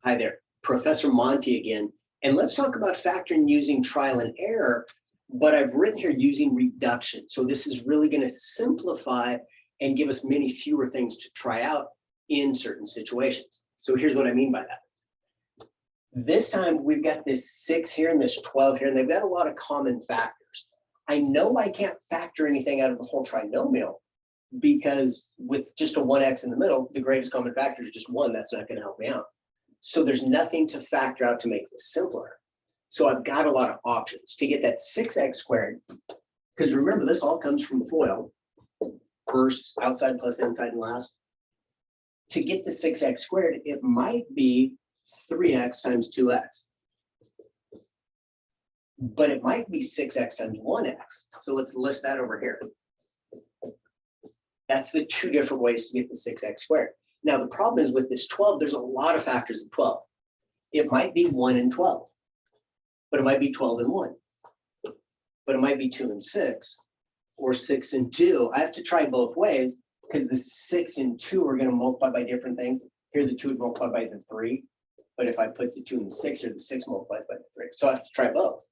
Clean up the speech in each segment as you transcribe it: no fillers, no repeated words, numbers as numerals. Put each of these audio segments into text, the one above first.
Hi there, Professor Monty again. And let's talk about factoring using trial and error, but I've written here using reduction. So this is really going to simplify and give us many fewer things to try out in certain situations. So here's what I mean by that. This time we've got this 6 here and this 12 here, and they've got a lot of common factors. I know I can't factor anything out of the whole trinomial because with just a 1x in the middle, the greatest common factor is just 1. That's not going to help me out. So there's nothing to factor out to make this simpler. So I've got a lot of options to get that 6x squared, because remember, this all comes from FOIL, first, outside plus inside and last. To get the 6x squared, it might be 3x times 2x. But it might be 6x times 1x. So let's list that over here. That's the 2 different ways to get the 6x squared. Now, the problem is with this 12, there's a lot of factors of 12. It might be 1 and 12, but it might be 12 and 1, but it might be 2 and 6, or 6 and 2. I have to try both ways because the 6 and 2 are going to multiply by different things. Here, the 2 would multiply by the 3, but if I put the 2 and the 6 here, the 6 multiplies by the 3. So I have to try both.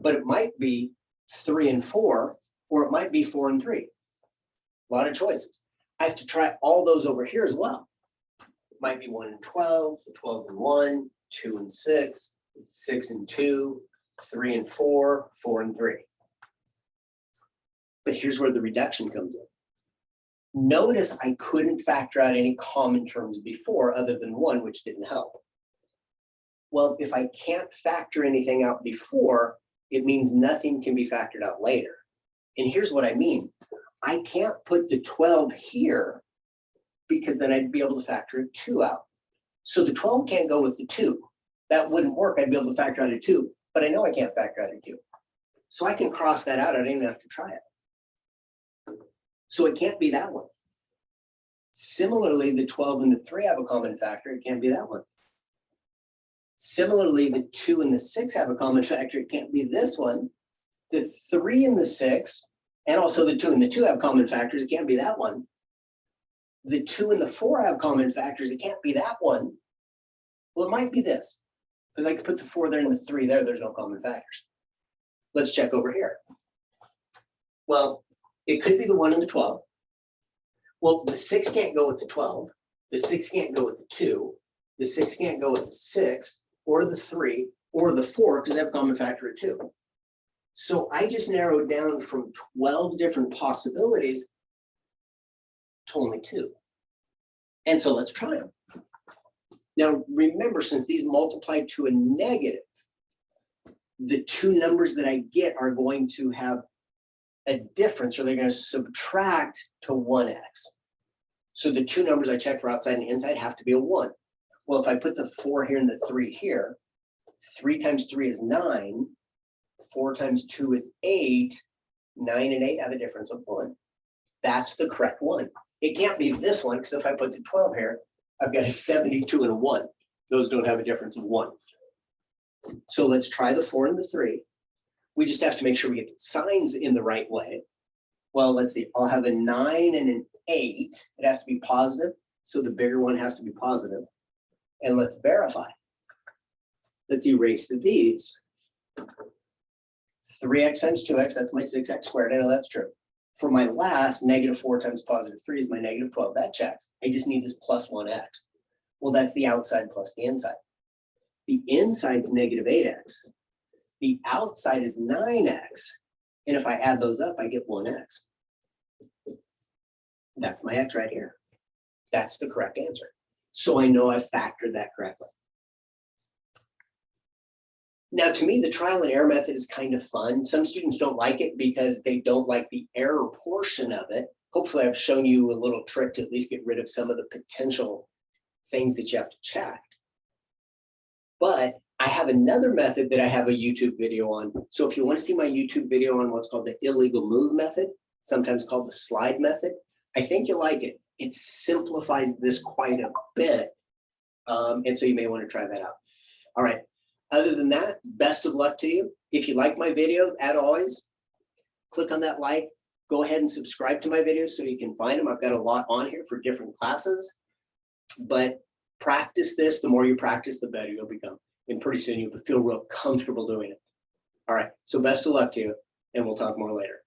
But it might be 3 and 4, or it might be 4 and 3. A lot of choices. I have to try all those over here as well. It might be 1 and 12, 12 and 1, 2 and 6, 6 and 2, 3 and 4, 4 and 3. But here's where the reduction comes in. Notice I couldn't factor out any common terms before other than 1, which didn't help. Well, if I can't factor anything out before, it means nothing can be factored out later. And here's what I mean. I can't put the 12 here because then I'd be able to factor a 2 out. So the 12 can't go with the 2. That wouldn't work. I'd be able to factor out a 2, but I know I can't factor out a 2. So I can cross that out. I don't even have to try it. So it can't be that one. Similarly, the 12 and the 3 have a common factor. It can't be that one. Similarly, the 2 and the 6 have a common factor. It can't be this one. The 3 and the 6, and also the 2 and the 2 have common factors. It can't be that one. The 2 and the 4 have common factors. It can't be that one. Well, it might be this, because I could put the 4 there and the 3 there. There's no common factors. Let's check over here. Well, it could be the 1 and the 12. Well, the 6 can't go with the 12. The 6 can't go with the 2. The 6 can't go with the 6 or the 3 or the 4 because they have a common factor of 2. So I just narrowed down from 12 different possibilities to only 2. And so let's try them. Now, remember, since these multiply to a negative, the 2 numbers that I get are going to have a difference, or they're going to subtract to 1x. So the 2 numbers I check for outside and inside have to be a 1. Well, if I put the 4 here and the 3 here, 3 times 3 is 9. 4 times 2 is 8. 9 and 8 have a difference of 1. That's the correct one. It can't be this one, because if I put the 12 here, I've got a 72 and a 1. Those don't have a difference of 1. So let's try the 4 and the 3. We just have to make sure we get the signs in the right way. Well, let's see. I'll have a 9 and an 8. It has to be positive, so the bigger one has to be positive. And let's verify. Let's erase these. 3x times 2x, that's my 6x squared. I know that's true. For my last, negative 4 times positive 3 is my negative 12. That checks. I just need this plus 1x. Well, that's the outside plus the inside. The inside's negative 8x. The outside is 9x. And if I add those up, I get 1x. That's my x right here. That's the correct answer. So I know I factored that correctly. Now, to me, the trial and error method is kind of fun. Some students don't like it because they don't like the error portion of it. Hopefully, I've shown you a little trick to at least get rid of some of the potential things that you have to check. But I have another method that I have a YouTube video on. So if you want to see my YouTube video on what's called the illegal move method, sometimes called the slide method, I think you'll like it. It simplifies this quite a bit. And so you may want to try that out. All right. Other than that, best of luck to you. If you like my videos, as always, click on that like. Go ahead and subscribe to my videos so you can find them. I've got a lot on here for different classes. But practice this. The more you practice, the better you'll become. And pretty soon you'll feel real comfortable doing it. All right. So best of luck to you, and we'll talk more later.